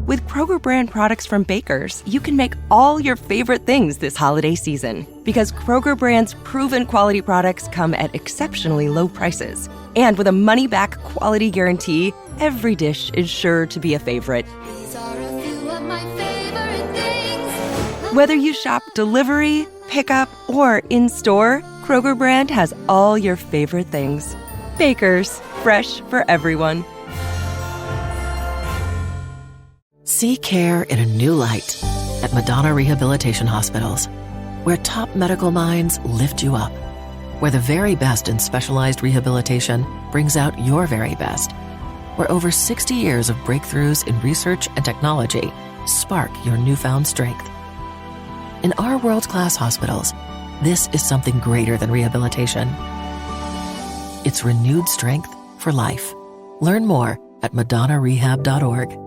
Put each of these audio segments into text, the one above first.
With Kroger brand products from Baker's, you can make all your favorite things this holiday season. Because Kroger brand's proven quality products come at exceptionally low prices. And with a money-back quality guarantee, every dish is sure to be a favorite. These are a few of my favorite things. Whether you shop delivery, pickup, or in-store, Kroger brand has all your favorite things. Baker's, fresh for everyone. See care in a new light at Madonna Rehabilitation Hospitals, where top medical minds lift you up, where the very best in specialized rehabilitation brings out your very best, where over 60 years of breakthroughs in research and technology spark your newfound strength. In our world-class hospitals, this is something greater than rehabilitation. It's renewed strength for life. Learn more at madonnarehab.org.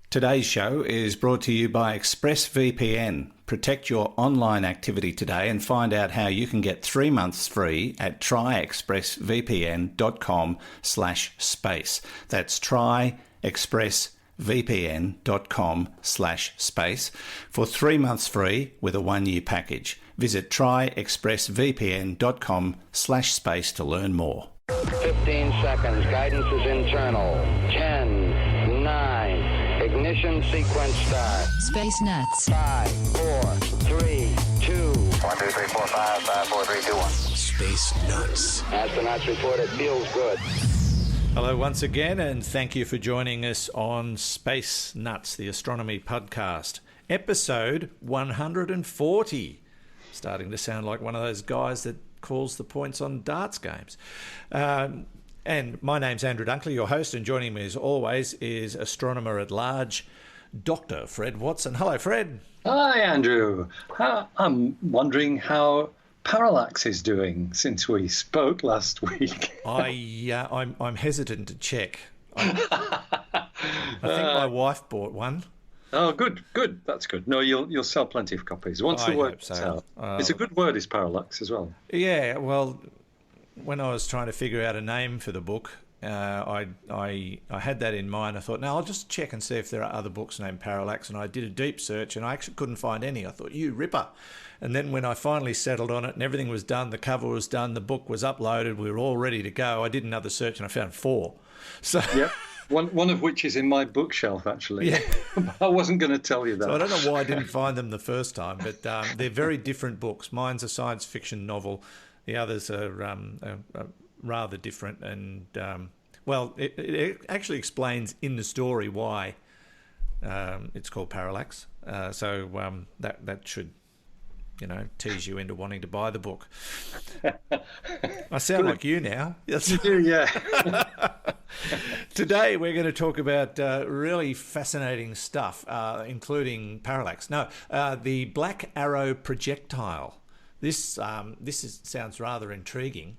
Today's show is brought to you by ExpressVPN. Protect your online activity today and find out how you can get 3 months free at tryexpressvpn.com/space. That's tryexpressvpn.com/space for 3 months free with a 1-year package. Visit tryexpressvpn.com/space to learn more. 15 seconds. Guidance is internal. 10, 9. Ignition sequence start. Space Nuts. 5, 4, 3, 2. 1, 2, 3, 4, 5, 5, 4, 3, 2, 1. Space Nuts. Astronauts report it feels good. Hello once again, and thank you for joining us on Space Nuts, the astronomy podcast. Episode 140. Starting to sound like one of those guys that calls the points on darts games. And my name's Andrew Dunkley, your host, and joining me as always is astronomer at large, Dr. Fred Watson. Hello, Fred. Hi, Andrew. I'm wondering how Parallax is doing since we spoke last week. I'm hesitant to check. I think my wife bought one. Oh, good. That's good. No, you'll sell plenty of copies once the word's out. It's a good word, is Parallax as well. Yeah, well, when I was trying to figure out a name for the book, I had that in mind. I thought, now I'll just check and see if there are other books named Parallax, and I did a deep search, and I actually couldn't find any. I thought, you ripper. And then when I finally settled on it and everything was done, the cover was done, the book was uploaded, we were all ready to go, I did another search and I found 4. So yeah. One of which is in my bookshelf, actually. Yeah. I wasn't going to tell you that. So I don't know why I didn't find them the first time, but they're very different books. Mine's a science fiction novel. The others are rather different. And, it actually explains in the story why it's called Parallax. So that should, tease you into wanting to buy the book. I sound like you now. You do, yeah. Today we're going to talk about really fascinating stuff, including parallax. The Black Arrow projectile. This sounds rather intriguing,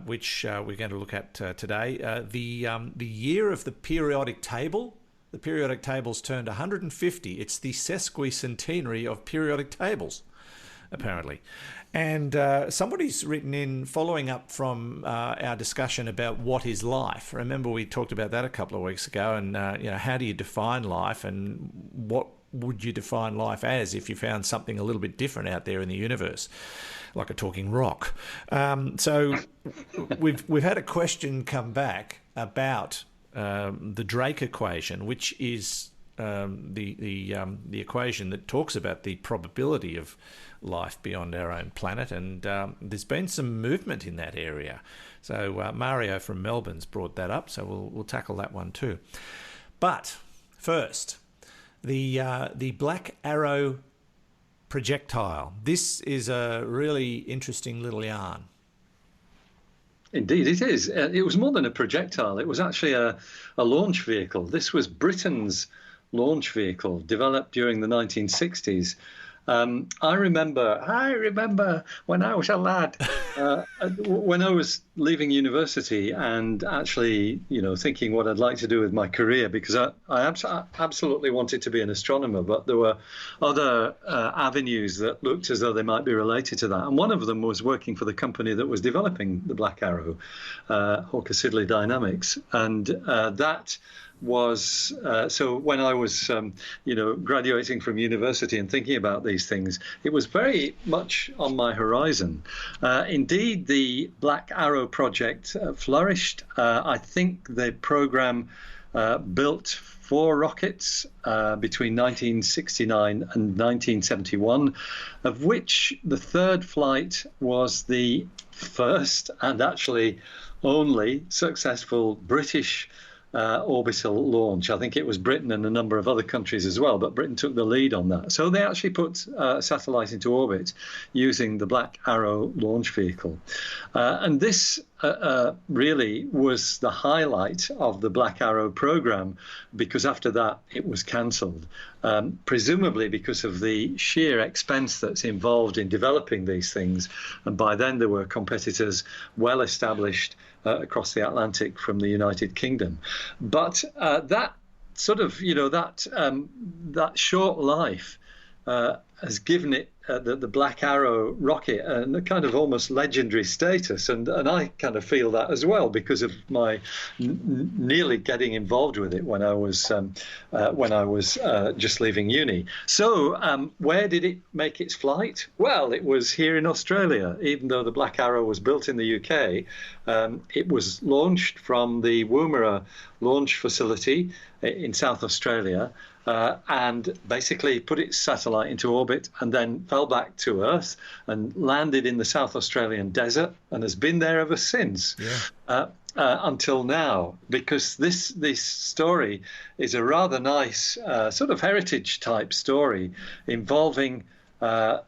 which we're going to look at today. The year of the periodic table. The periodic table's turned 150. It's the sesquicentenary of periodic tables, apparently. And somebody's written in, following up from our discussion about what is life. Remember, we talked about that a couple of weeks ago, and how do you define life, and what would you define life as if you found something a little bit different out there in the universe, like a talking rock? So we've had a question come back about the Drake equation, which is the equation that talks about the probability of life beyond our own planet, and there's been some movement in that area. So Mario from Melbourne's brought that up, so we'll tackle that one too. But first, the Black Arrow projectile. This is a really interesting little yarn. Indeed, it is. It was more than a projectile. It was actually a launch vehicle. This was Britain's launch vehicle, developed during the 1960s. I remember when I was a lad, when I was leaving university and actually, thinking what I'd like to do with my career, because I absolutely wanted to be an astronomer, but there were other avenues that looked as though they might be related to that. And one of them was working for the company that was developing the Black Arrow, Hawker Siddeley Dynamics. And that was so when I was, graduating from university and thinking about these things, it was very much on my horizon. Indeed, the Black Arrow project flourished. I think the program built 4 rockets between 1969 and 1971, of which the third flight was the first and actually only successful British orbital launch. I think it was Britain and a number of other countries as well, but Britain took the lead on that. So they actually put a satellite into orbit using the Black Arrow launch vehicle. And this really was the highlight of the Black Arrow program, because after that it was cancelled, presumably because of the sheer expense that's involved in developing these things. And by then there were competitors well established across the Atlantic from the United Kingdom. But that sort of, that short life has given it the Black Arrow rocket a kind of almost legendary status, and I kind of feel that as well because of my nearly getting involved with it when I was just leaving uni. So where did it make its flight? Well, it was here in Australia. Even though the Black Arrow was built in the UK, it was launched from the Woomera launch facility in South Australia. And basically put its satellite into orbit and then fell back to Earth and landed in the South Australian desert and has been there ever since. Until now, because this story is a rather nice sort of heritage type story involving I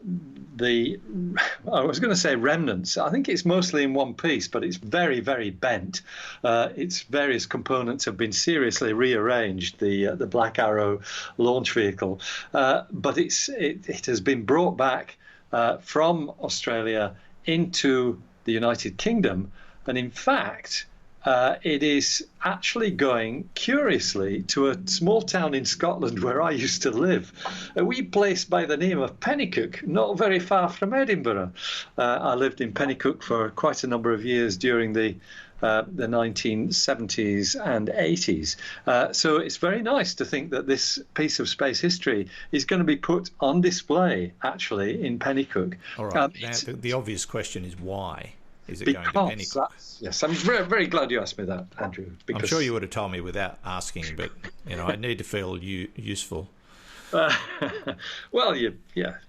was going to say remnants. I think it's mostly in one piece, but it's very, very bent. Its various components have been seriously rearranged, the Black Arrow launch vehicle. But it has been brought back from Australia into the United Kingdom. And in fact, it is actually going, curiously, to a small town in Scotland where I used to live, a wee place by the name of Pennycook, not very far from Edinburgh. I lived in Pennycook for quite a number of years during the 1970s and 80s. So it's very nice to think that this piece of space history is going to be put on display, actually, in Pennycook. All right. Now, the obvious question is why? Is it going to Pennycook? Yes, I'm very, very glad you asked me that, Andrew. I'm sure you would have told me without asking, but I need to feel useful. Well, you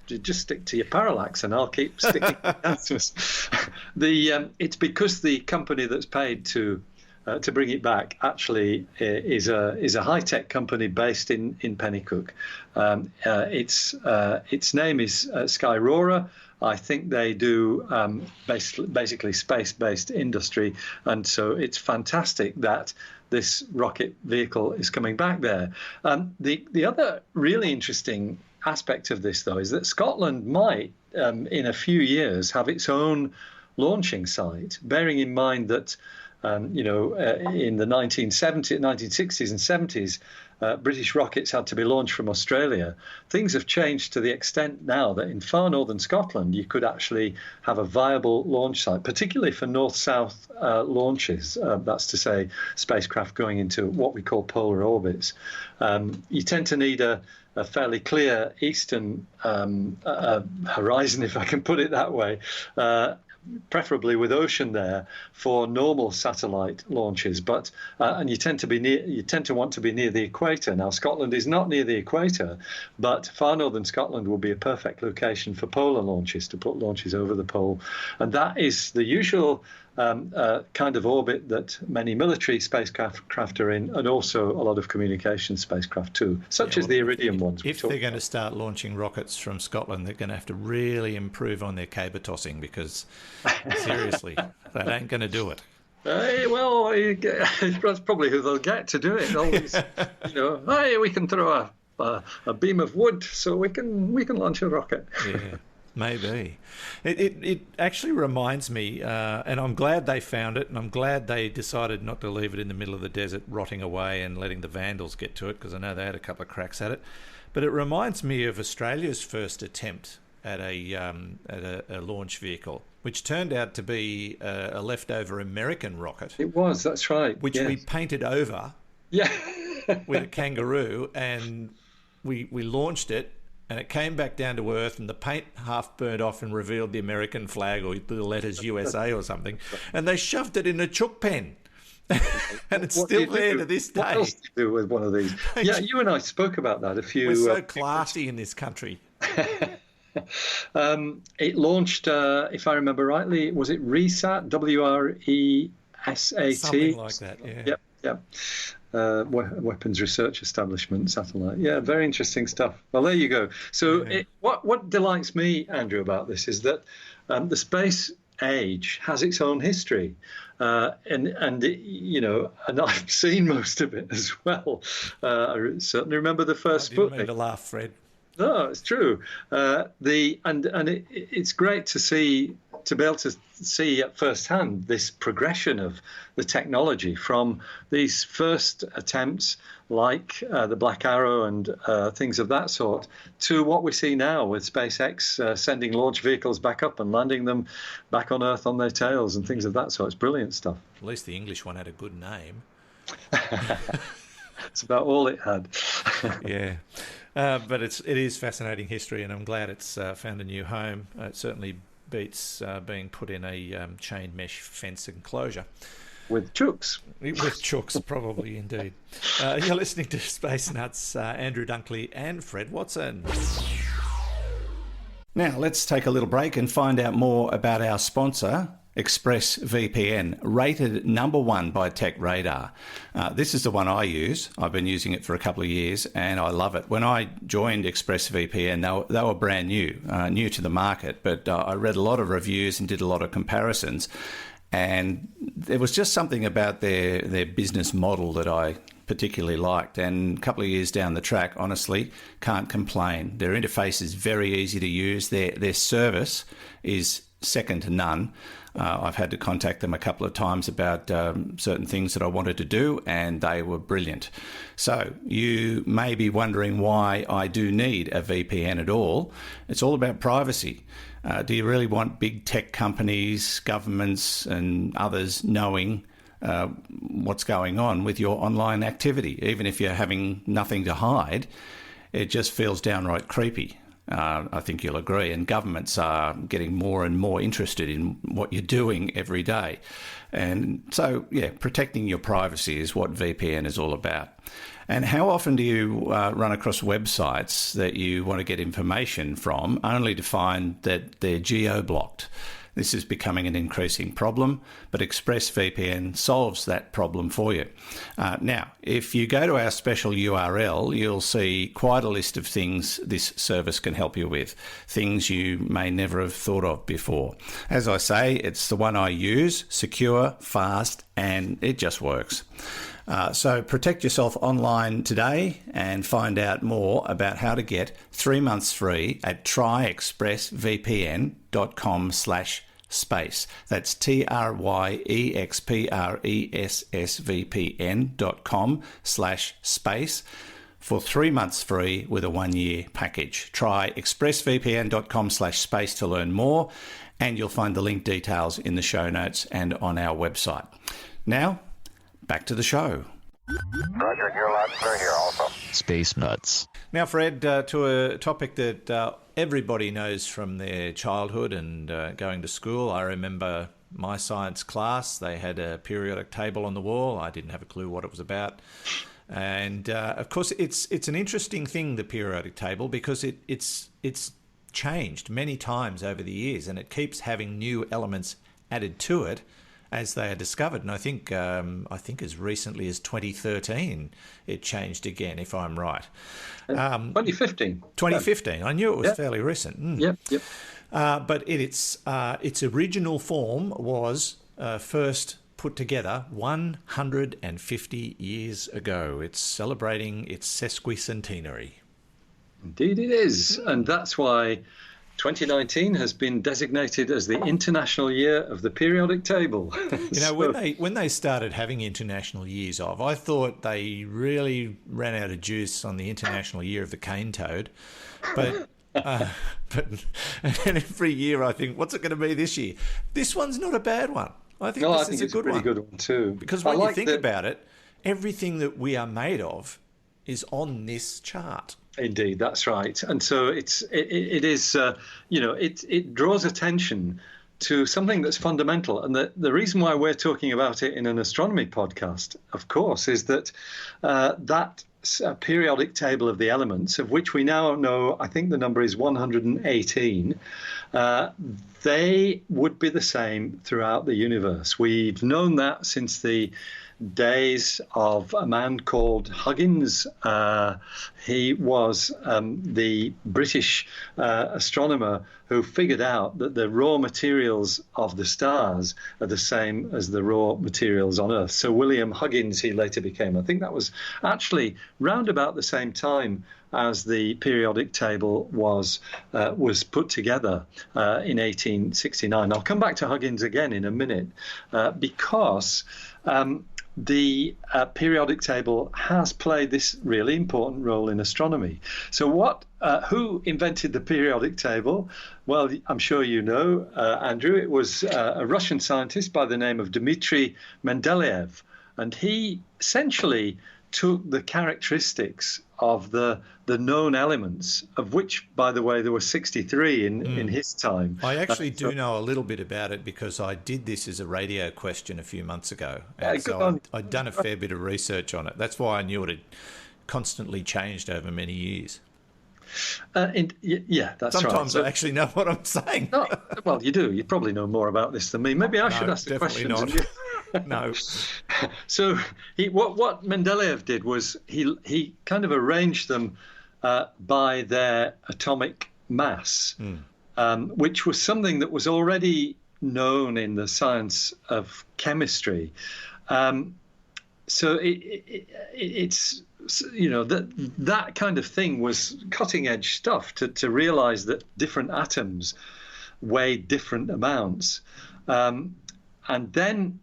just stick to your parallax, and I'll keep sticking to answers. It's because the company that's paid to bring it back actually is a high-tech company based in Pennycook. Its name is Skyrora. I think they do basically space-based industry, and so it's fantastic that this rocket vehicle is coming back there. The other really interesting aspect of this, though, is that Scotland might, in a few years, have its own launching site, bearing in mind that in the 1960s and 70s, British rockets had to be launched from Australia. Things have changed to the extent now that in far northern Scotland, you could actually have a viable launch site, particularly for north-south launches. That's to say, spacecraft going into what we call polar orbits. You tend to need a fairly clear eastern horizon, if I can put it that way, preferably with ocean there for normal satellite launches. But and you tend to want to be near the equator. Now, Scotland is not near the equator, but far northern Scotland will be a perfect location for polar launches, to put launches over the pole, and that is the usual kind of orbit that many military spacecraft are in, and also a lot of communication spacecraft too, such as the Iridium ones. If they're going to start launching rockets from Scotland, they're going to have to really improve on their caber tossing, because seriously, that ain't going to do it. Well, that's probably who they'll get to do it. Always, hey, we can throw a beam of wood, so we can launch a rocket. Yeah. Maybe. It actually reminds me, and I'm glad they found it, and I'm glad they decided not to leave it in the middle of the desert rotting away and letting the vandals get to it, because I know they had a couple of cracks at it. But it reminds me of Australia's first attempt at a launch vehicle, which turned out to be a leftover American rocket. It was, that's right. Which we painted over. Yeah. with a kangaroo, and we launched it, and it came back down to Earth, and the paint half burned off and revealed the American flag or the letters USA or something, and they shoved it in a chook pen. And it's still there to this day. What else do you do with one of these? Yeah, you and I spoke about that a few... We're so classy in this country. It launched, if I remember rightly, was it RESAT? WRESAT? Something like that, yeah. Yep. Weapons Research Establishment satellite. Yeah, very interesting stuff. Well, there you go. So what delights me, Andrew, about this is that the space age has its own history. And I've seen most of it as well. I certainly remember the first Sputnik. I didn't mean to laugh, Fred. No, it's true. It's great to be able to see at first hand this progression of the technology from these first attempts like the Black Arrow and things of that sort to what we see now with SpaceX sending launch vehicles back up and landing them back on Earth on their tails and things of that sort. It's brilliant stuff. At least the English one had a good name. It's about all it had. Yeah. But it is fascinating history, and I'm glad it's found a new home. It certainly beats being put in a chain mesh fence enclosure. With chooks. With chooks, probably, indeed. You're listening to Space Nuts, Andrew Dunkley and Fred Watson. Now, let's take a little break and find out more about our sponsor, ExpressVPN, rated #1 by TechRadar. This is the one I use. I've been using it for a couple of years, and I love it. When I joined ExpressVPN, they were brand new to the market, but I read a lot of reviews and did a lot of comparisons, and there was just something about their business model that I particularly liked. And a couple of years down the track, honestly, can't complain. Their interface is very easy to use. Their service is second to none. I've had to contact them a couple of times about certain things that I wanted to do, and they were brilliant. So you may be wondering why I do need a VPN at all. It's all about privacy. Do you really want big tech companies, governments and others knowing what's going on with your online activity? Even if you're having nothing to hide, it just feels downright creepy. I think you'll agree. And governments are getting more and more interested in what you're doing every day. And so, protecting your privacy is what VPN is all about. And how often do you run across websites that you want to get information from only to find that they're geo-blocked? This is becoming an increasing problem, but ExpressVPN solves that problem for you. Now, if you go to our special URL, you'll see quite a list of things this service can help you with, things you may never have thought of before. As I say, it's the one I use, secure, fast, and it just works. So protect yourself online today and find out more about how to get 3 months free at tryexpressvpn.com/space. That's tryexpressvpn.com/space for 3 months free with a 1-year package. Try expressvpn.com/space to learn more, and you'll find the link details in the show notes and on our website. Now, back to the show. Roger, you're loud and clear here also. Space Nuts. Now, Fred, to a topic that everybody knows from their childhood and going to school. I remember my science class. They had a periodic table on the wall. I didn't have a clue what it was about. And, of course, it's an interesting thing, the periodic table, because it's changed many times over the years, and it keeps having new elements added to it as they are discovered. And I think as recently as 2013, it changed again, if I'm right. 2015. 2015. I knew it was fairly recent. Yep. But its original form was first put together 150 years ago. It's celebrating its sesquicentenary. Indeed it is. And that's why 2019 has been designated as the International Year of the Periodic Table. You know, when they started having international years of, I thought they really ran out of juice on the International Year of the Cane Toad. But every year I think, what's it going to be this year? This one's not a bad one. I think this is a good one. Pretty good one too. Because when you think about it, everything that we are made of is on this chart. Indeed, that's right. And so it is, it draws attention to something that's fundamental. And the reason why we're talking about it in an astronomy podcast, of course, is that that periodic table of the elements, of which we now know, I think the number is 118, they would be the same throughout the universe. We've known that since the days of a man called Huggins. He was the British astronomer who figured out that the raw materials of the stars are the same as the raw materials on Earth. So William Huggins, he later became. I think that was actually round about the same time as the periodic table was put together in 1869. I'll come back to Huggins again in a minute because the periodic table has played this really important role in astronomy. So who invented the periodic table? Well, I'm sure you know, Andrew, it was a Russian scientist by the name of Dmitry Mendeleev. And he essentially took the characteristics of the known elements, of which, by the way, there were 63 in his time. I actually do know a little bit about it because I did this as a radio question a few months ago. And so I'd done a fair bit of research on it. That's why I knew it had constantly changed over many years. Yeah, that's right. Sometimes I actually know what I'm saying. No, well, you do. You probably know more about this than me. Maybe I should ask the questions. Definitely not. No. So what Mendeleev did was he kind of arranged them by their atomic mass, which was something that was already known in the science of chemistry. So it's that kind of thing was cutting edge stuff to realize that different atoms weigh different amounts, and then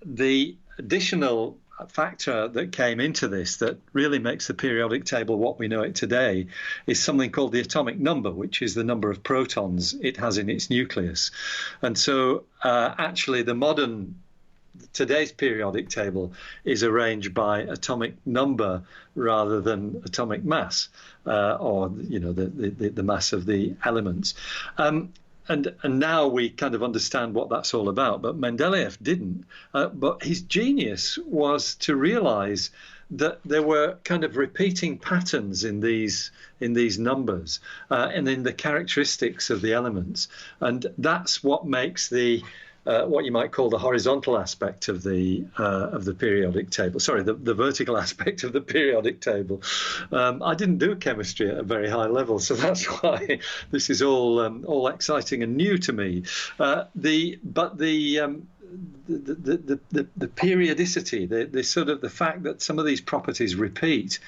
the additional factor that came into this that really makes the periodic table what we know it today is something called the atomic number, which is the number of protons it has in its nucleus. And so actually today's periodic table is arranged by atomic number rather than atomic mass, or the mass of the elements. And now we kind of understand what that's all about. But Mendeleev didn't. But his genius was to realize that there were kind of repeating patterns in these numbers and in the characteristics of the elements. And that's what makes what you might call the horizontal aspect of the periodic table. Sorry, the vertical aspect of the periodic table. I didn't do chemistry at a very high level, so that's why this is all exciting and new to me. The periodicity, the sort of the fact that some of these properties repeat,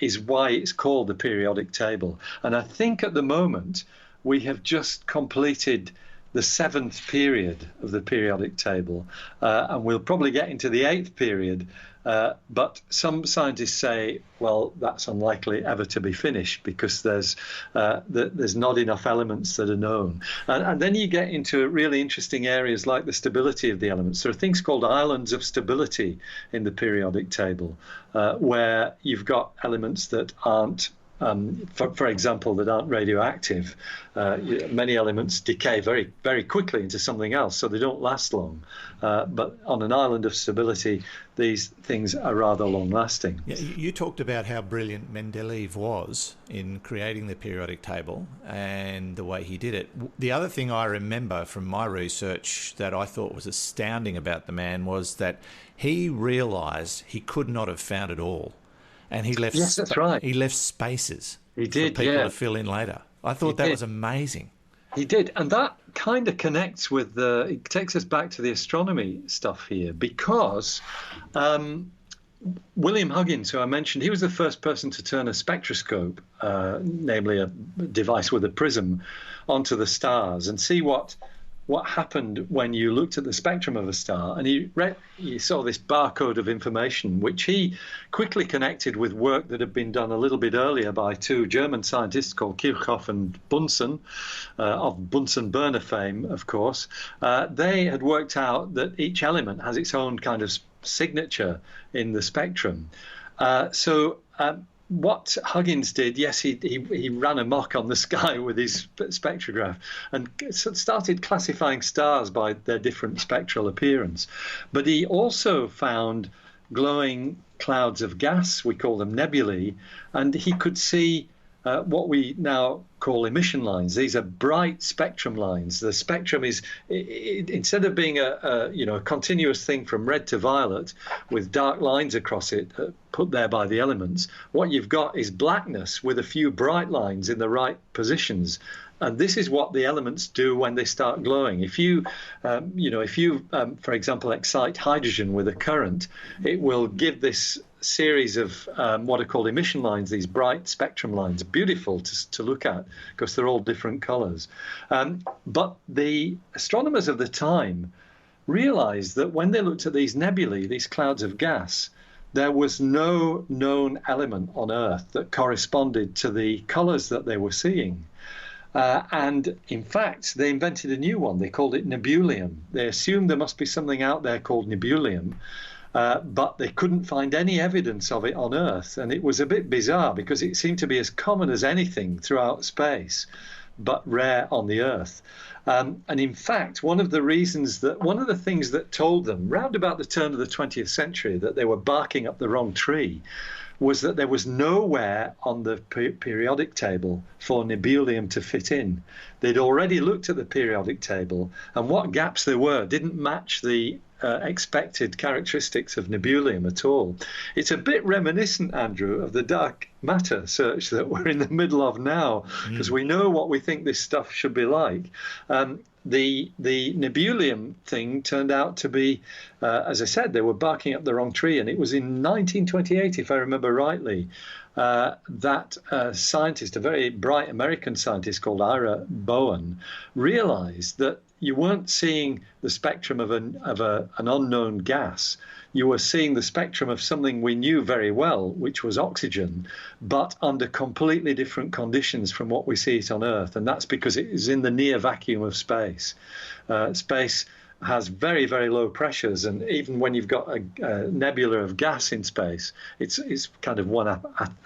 is why it's called the periodic table. And I think at the moment we have just completed the 7th period of the periodic table, and we'll probably get into the 8th period, but some scientists say, well, that's unlikely ever to be finished because there's not enough elements that are known. And then you get into really interesting areas like the stability of the elements. There are things called islands of stability in the periodic table, where you've got elements that aren't for example, that aren't radioactive. Many elements decay very, very quickly into something else, so they don't last long. But on an island of stability, these things are rather long-lasting. Yeah, you talked about how brilliant Mendeleev was in creating the periodic table and the way he did it. The other thing I remember from my research that I thought was astounding about the man was that he realised he could not have found it all. And he left. Yes, that's right. He left spaces for people to fill in later. I thought that was amazing. He did, and that kind of connects with it takes us back to the astronomy stuff here, because William Huggins, who I mentioned, he was the first person to turn a spectroscope, namely a device with a prism, onto the stars and see what happened when you looked at the spectrum of a star. And he saw this barcode of information, which he quickly connected with work that had been done a little bit earlier by two German scientists called Kirchhoff and Bunsen, of Bunsen-Burner fame, of course. They had worked out that each element has its own kind of signature in the spectrum. What Huggins did, yes, he ran amok on the sky with his spectrograph and started classifying stars by their different spectral appearance. But he also found glowing clouds of gas, we call them nebulae, and he could see what we now call emission lines. These are bright spectrum lines. The spectrum is, instead of being a continuous thing from red to violet with dark lines across it put there by the elements, what you've got is blackness with a few bright lines in the right positions. And this is what the elements do when they start glowing. If you, for example, excite hydrogen with a current, it will give this series of what are called emission lines, these bright spectrum lines, beautiful to look at because they're all different colors. But the astronomers of the time realized that when they looked at these nebulae, these clouds of gas, there was no known element on Earth that corresponded to the colors that they were seeing. And in fact, they invented a new one. They called it nebulium. They assumed there must be something out there called nebulium, but they couldn't find any evidence of it on Earth. And it was a bit bizarre because it seemed to be as common as anything throughout space, but rare on the Earth. And in fact, one of the things that told them round about the turn of the 20th century that they were barking up the wrong tree was that there was nowhere on the periodic table for nebulium to fit in. They'd already looked at the periodic table, and what gaps there were didn't match the expected characteristics of nebulium at all. It's a bit reminiscent, Andrew, of the dark matter search that we're in the middle of now, because we know what we think this stuff should be like. The nebulium thing turned out to be, as I said, they were barking up the wrong tree. And it was in 1928, if I remember rightly, that a scientist, a very bright American scientist called Ira Bowen, realized that you weren't seeing the spectrum of an unknown gas. You were seeing the spectrum of something we knew very well, which was oxygen, but under completely different conditions from what we see it on Earth. And that's because it is in the near vacuum of space. Space has very, very low pressures, and even when you've got a nebula of gas in space, it's kind of one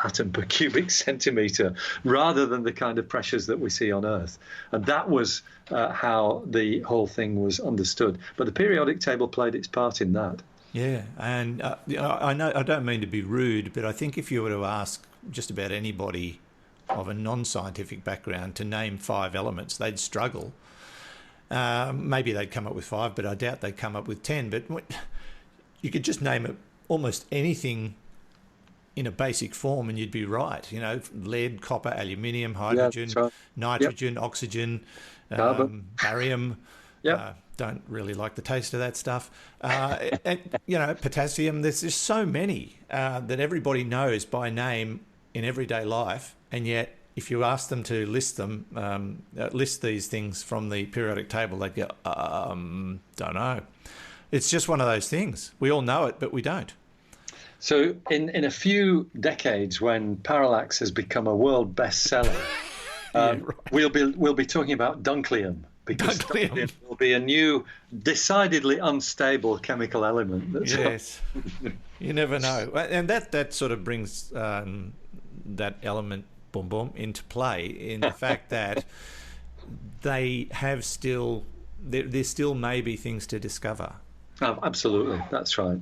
atom per cubic centimetre, rather than the kind of pressures that we see on Earth. And that was how the whole thing was understood. But the periodic table played its part in that. Yeah, and I know I don't mean to be rude, but I think if you were to ask just about anybody of a non-scientific background to name 5 elements, they'd struggle. Maybe they'd come up with 5, but I doubt they'd come up with 10. But you could just name almost anything in a basic form and you'd be right. You know, lead, copper, aluminium, hydrogen, nitrogen, oxygen, barium. Don't really like the taste of that stuff. And, potassium. There's just so many that everybody knows by name in everyday life, and yet if you ask them to list these things from the periodic table, they'd go, don't know. It's just one of those things. We all know it, but we don't. So in a few decades, when parallax has become a world bestseller, we'll be talking about dunklium. Because dunklium will be a new, decidedly unstable chemical element. Yes, you never know. And that sort of brings that element into play in the fact that they have there still may be things to discover. Oh, absolutely, that's right.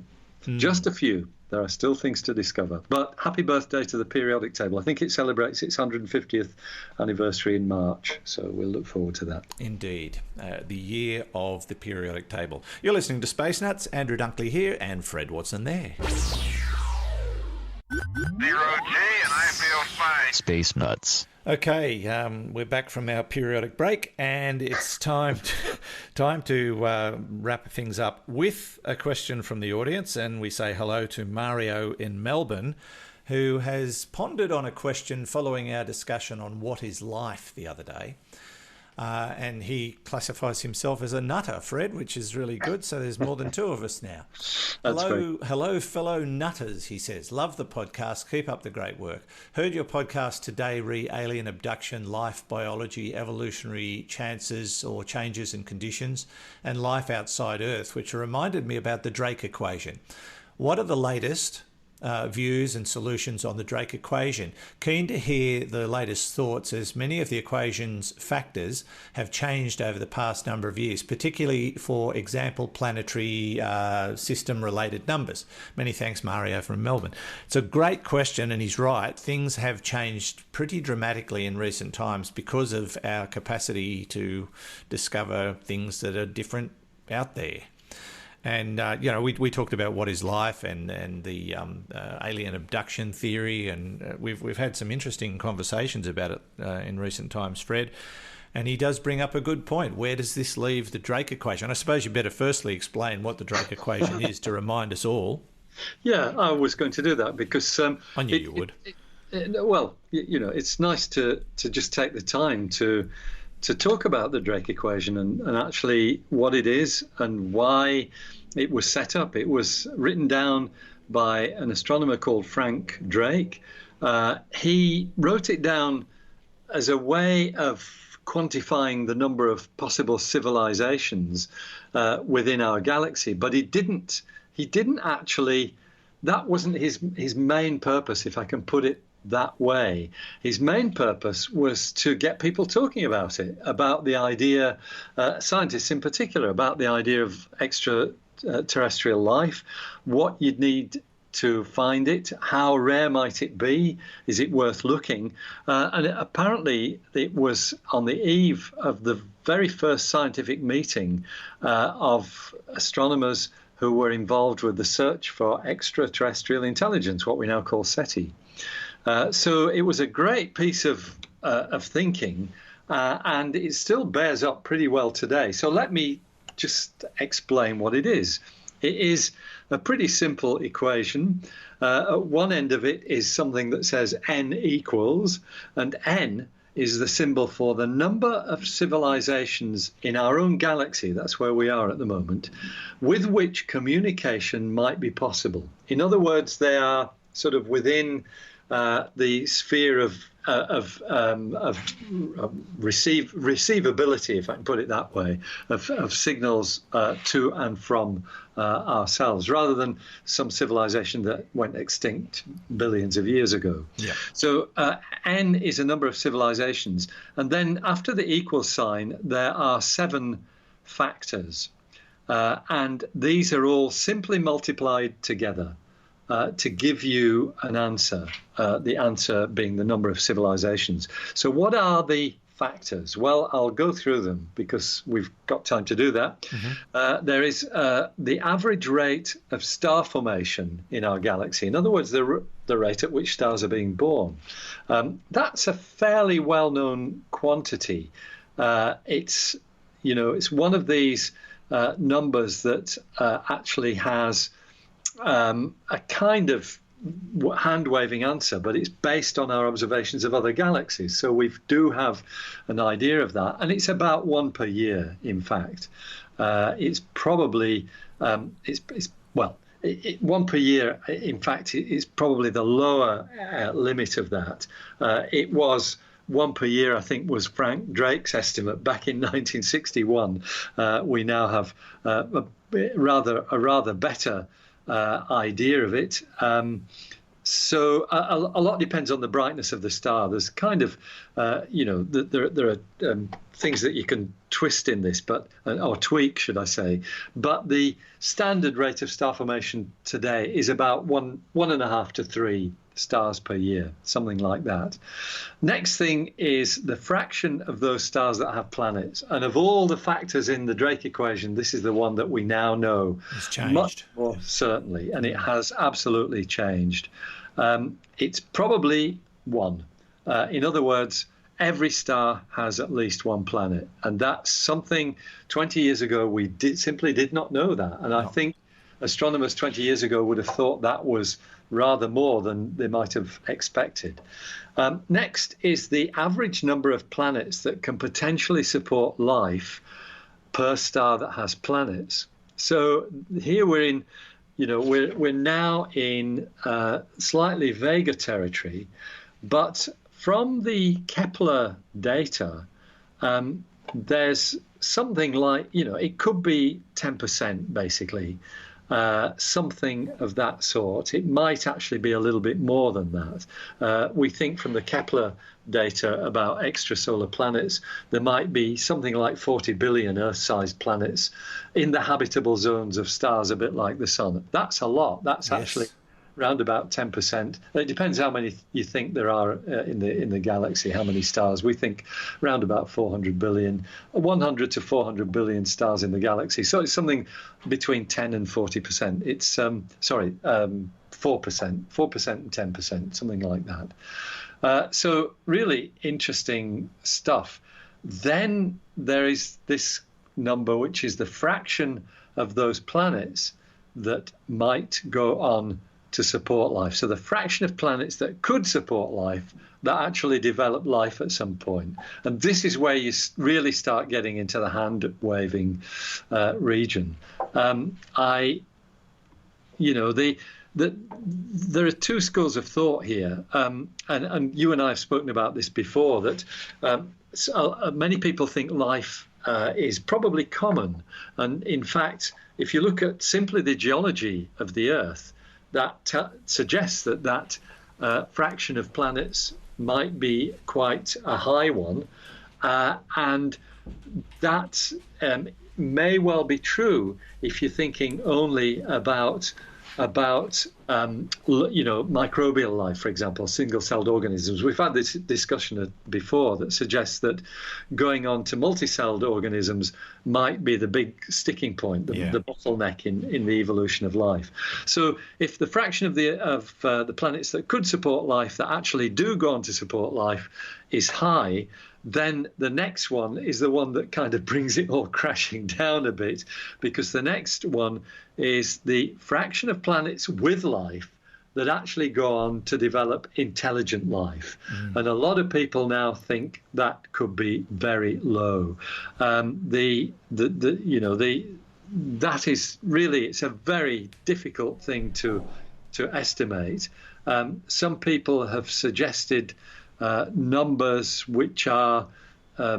Just a few. There are still things to discover. But happy birthday to the periodic table. I think it celebrates its 150th anniversary in March, so we'll look forward to that. Indeed. The year of the periodic table. You're listening to Space Nuts. Andrew Dunkley here and Fred Watson there. 0G, and I feel fine. Space Nuts. Okay, we're back from our periodic break, and it's time to wrap things up with a question from the audience. And we say hello to Mario in Melbourne, who has pondered on a question following our discussion on what is life the other day. And he classifies himself as a nutter, Fred, which is really good. So there's more than two of us now. Hello, fellow nutters, he says. Love the podcast. Keep up the great work. Heard your podcast today re alien abduction, life, biology, evolutionary chances or changes in conditions, and life outside Earth, which reminded me about the Drake equation. What are the latest views and solutions on the Drake equation? Keen to hear the latest thoughts, as many of the equation's factors have changed over the past number of years, particularly, for example, planetary system-related numbers. Many thanks, Mario from Melbourne. It's a great question, and he's right. Things have changed pretty dramatically in recent times because of our capacity to discover things that are different out there. And, we talked about what is life and the alien abduction theory, and we've had some interesting conversations about it in recent times, Fred. And he does bring up a good point. Where does this leave the Drake equation? I suppose you better firstly explain what the Drake equation is to remind us all. Yeah, I was going to do that because... I knew you would. It's nice to just take the time to talk about the Drake equation and actually what it is and why it was set up. It was written down by an astronomer called Frank Drake. He wrote it down as a way of quantifying the number of possible civilizations within our galaxy, but he didn't actually. That wasn't his main purpose, if I can put it that way. His main purpose was to get people talking about it, about the idea, scientists in particular, about the idea of extraterrestrial life, what you'd need to find it, how rare might it be, is it worth looking? And apparently it was on the eve of the very first scientific meeting of astronomers who were involved with the search for extraterrestrial intelligence, what we now call SETI. So it was a great piece of thinking, and it still bears up pretty well today. So let me just explain what it is. It is a pretty simple equation. At one end of it is something that says n equals, and n is the symbol for the number of civilizations in our own galaxy, that's where we are at the moment, with which communication might be possible. In other words, they are sort of within the sphere of receivability, if I can put it that way, of signals to and from ourselves, rather than some civilization that went extinct billions of years ago. Yeah. So n is a number of civilizations, and then after the equal sign, there are 7 factors, and these are all simply multiplied together to give you an answer, the answer being the number of civilizations. So what are the factors? Well, I'll go through them because we've got time to do that. Mm-hmm. There is the average rate of star formation in our galaxy. In other words, the rate at which stars are being born. That's a fairly well-known quantity. It's one of these numbers that actually has a kind of hand-waving answer, but it's based on our observations of other galaxies. So we do have an idea of that, and it's about 1 per year. In fact, it's probably 1 per year. In fact, it's probably the lower limit of that. It was 1 per year, I think, was Frank Drake's estimate back in 1961. We now have a rather better idea of it. So a lot depends on the brightness of the star. There's kind of, there are things that you can twist in this, or tweak, should I say. But the standard rate of star formation today is about 1.5 to 3 stars per year, something like that. Next thing is the fraction of those stars that have planets. And of all the factors in the Drake equation, this is the one that we now know it's changed much more certainly, and it has absolutely changed. It's probably 1. In other words, every star has at least 1 planet, and that's something 20 years ago simply did not know that. And I think astronomers 20 years ago would have thought that was rather more than they might have expected. Next is the average number of planets that can potentially support life per star that has planets. So here we're now in slightly vaguer territory, but from the Kepler data, there's something like, it could be 10% basically, something of that sort. It might actually be a little bit more than that. We think from the Kepler data about extrasolar planets, there might be something like 40 billion Earth-sized planets in the habitable zones of stars, a bit like the Sun. That's a lot. That's actually round about 10%. It depends how many you think there are in the galaxy, how many stars. We think round about 400 billion, 100 to 400 billion stars in the galaxy. So it's something between 10 and 40%. It's 4%, 4% and 10%, something like that. So really interesting stuff. Then there is this number, which is the fraction of those planets that might go on to support life. So the fraction of planets that could support life that actually develop life at some point. And this is where you really start getting into the hand waving region. There are two schools of thought here, and you and I have spoken about this before, that many people think life is probably common. And in fact, if you look at simply the geology of the Earth, that suggests that fraction of planets might be quite a high one, and that may well be true if you're thinking only about microbial life, for example, single-celled organisms. We've had this discussion before that suggests that going on to multi-celled organisms might be the big sticking point, the bottleneck in the evolution of life. So if the fraction of the planets that could support life that actually do go on to support life is high, then the next one is the one that kind of brings it all crashing down a bit, because the next one is the fraction of planets with life that actually go on to develop intelligent life. And a lot of people now think that could be very low. That is really, it's a very difficult thing to estimate. Some people have suggested numbers which are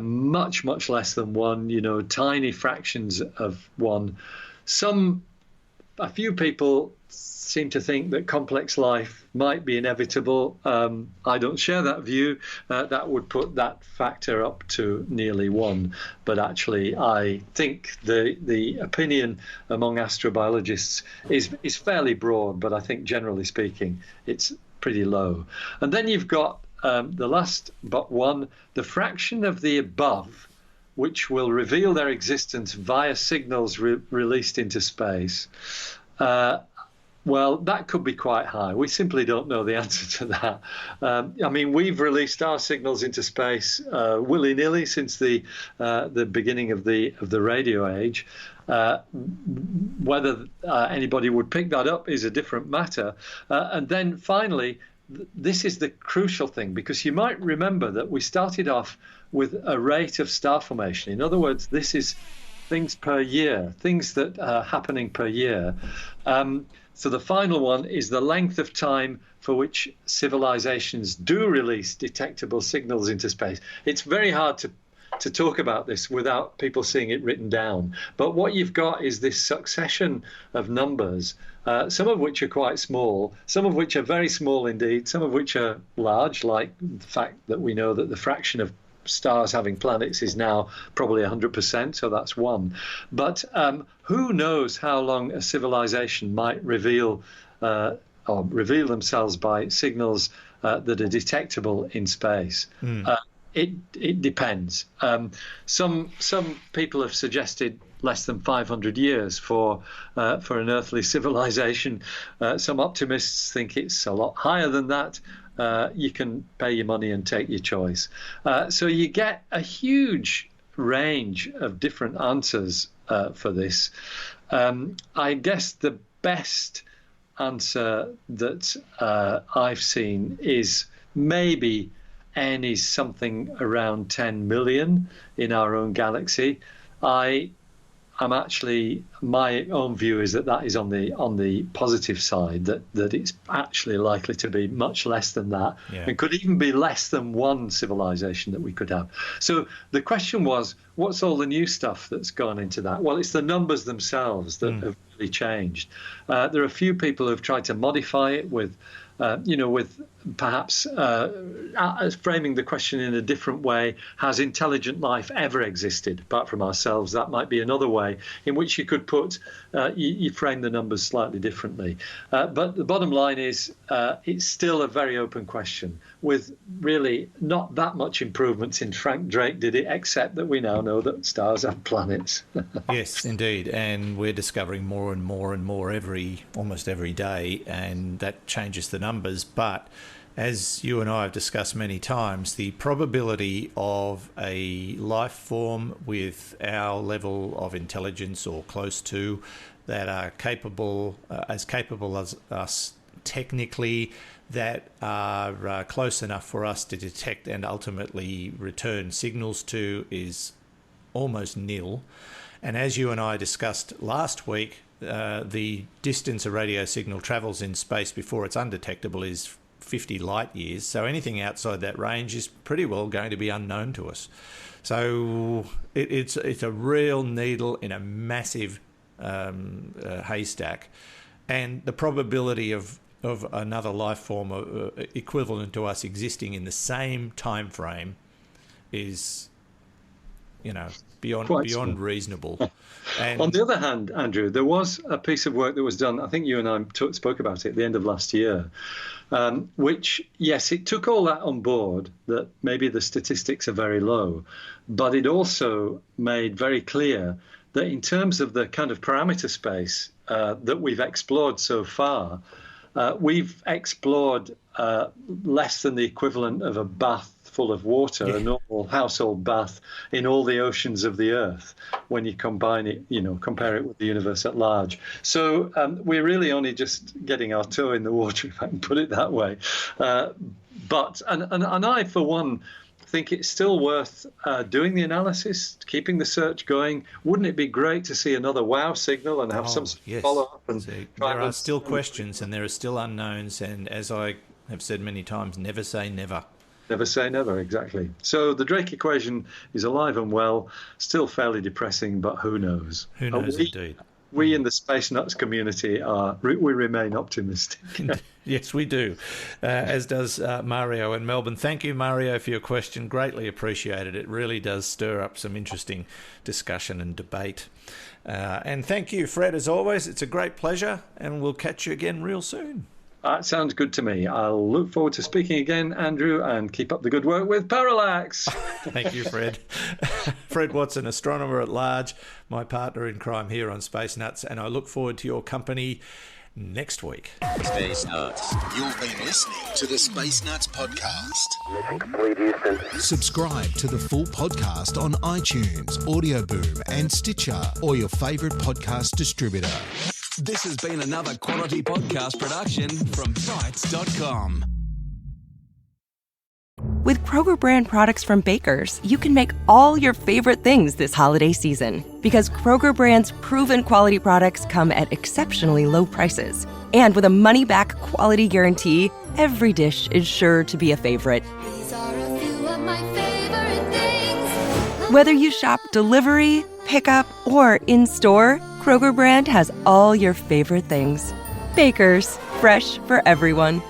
much, much less than one, tiny fractions of one. A few people seem to think that complex life might be inevitable. I don't share that view. That would put that factor up to nearly one. But actually, I think the opinion among astrobiologists is fairly broad, but I think generally speaking, it's pretty low. And then you've got the last but one, the fraction of the above, which will reveal their existence via signals released into space. Well, that could be quite high. We simply don't know the answer to that. We've released our signals into space willy-nilly since the beginning of the radio age. Whether anybody would pick that up is a different matter. And then finally, this is the crucial thing, because you might remember that we started off with a rate of star formation. In other words, this is things per year, things that are happening per year. So the final one is the length of time for which civilizations do release detectable signals into space. It's very hard to talk about this without people seeing it written down. But what you've got is this succession of numbers, some of which are quite small, some of which are very small indeed, some of which are large, like the fact that we know that the fraction of stars having planets is now probably 100%, so that's one. But who knows how long a civilization might reveal themselves by signals that are detectable in space. It depends. Some people have suggested less than 500 years for an earthly civilization. Some optimists think it's a lot higher than that. You can pay your money and take your choice. So you get a huge range of different answers for this. I guess the best answer that I've seen is maybe N is something around 10 million in our own galaxy. I'm actually, my own view is that is on the positive side, that it's actually likely to be much less than that, and could even be less than one civilization that we could have. So the question was, what's all the new stuff that's gone into that? Well, it's the numbers themselves that have really changed. There are a few people who've tried to modify it with perhaps framing the question in a different way. Has intelligent life ever existed apart from ourselves? That might be another way in which you could put, you frame the numbers slightly differently. But the bottom line is it's still a very open question with really not that much improvements in Frank Drake did it, except that we now know that stars have planets. Yes, indeed. And we're discovering more and more and more almost every day, and that changes the numbers. But as you and I have discussed many times, the probability of a life form with our level of intelligence or close to that are capable as us technically, that are close enough for us to detect and ultimately return signals to, is almost nil. And as you and I discussed last week, the distance a radio signal travels in space before it's undetectable is 50 light years. So anything outside that range is pretty well going to be unknown to us. So it's a real needle in a massive haystack. And the probability of another life form equivalent to us existing in the same time frame is, beyond reasonable. And on the other hand, Andrew, there was a piece of work that was done, I think you and I spoke about it at the end of last year, which, yes, it took all that on board, that maybe the statistics are very low, but it also made very clear that in terms of the kind of parameter space that we've explored so far, we've explored less than the equivalent of a bath full of water, a normal household bath in all the oceans of the Earth, when you compare it with the universe at large. So we're really only just getting our toe in the water, if I can put it that way. But I, for one, think it's still worth doing the analysis, keeping the search going. Wouldn't it be great to see another wow signal and have some follow-up? And there are still questions and there are still unknowns. And as I have said many times, never say never. Never say never, exactly. So the Drake equation is alive and well, still fairly depressing, but who knows? Who knows, indeed. We in the Space Nuts community we remain optimistic. Yes, we do, as does Mario in Melbourne. Thank you, Mario, for your question. Greatly appreciated. It really does stir up some interesting discussion and debate. And thank you, Fred, as always. It's a great pleasure, and we'll catch you again real soon. That sounds good to me. I'll look forward to speaking again, Andrew, and keep up the good work with Parallax. Thank you, Fred. Fred Watson, astronomer at large, my partner in crime here on Space Nuts, and I look forward to your company next week. Space Nuts. You've been listening to the Space Nuts podcast. Mission complete, Houston. Subscribe to the full podcast on iTunes, Audio Boom, and Stitcher, or your favourite podcast distributor. This has been another quality podcast production from Bytes.com. With Kroger brand products from Baker's, you can make all your favorite things this holiday season. Because Kroger brand's proven quality products come at exceptionally low prices. And with a money-back quality guarantee, every dish is sure to be a favorite. These are a few of my favorite things. Whether you shop delivery, pickup, or in-store, Kroger brand has all your favorite things. Baker's, fresh for everyone.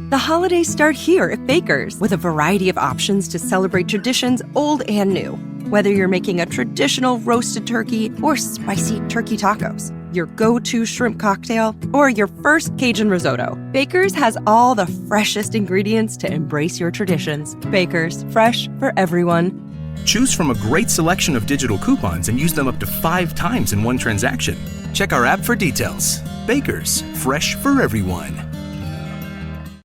The holidays start here at Baker's with a variety of options to celebrate traditions old and new. Whether you're making a traditional roasted turkey or spicy turkey tacos, your go-to shrimp cocktail, or your first Cajun risotto, Baker's has all the freshest ingredients to embrace your traditions. Baker's, fresh for everyone. Choose from a great selection of digital coupons and use them up to 5 times in one transaction. Check our app for details. Baker's, fresh for everyone.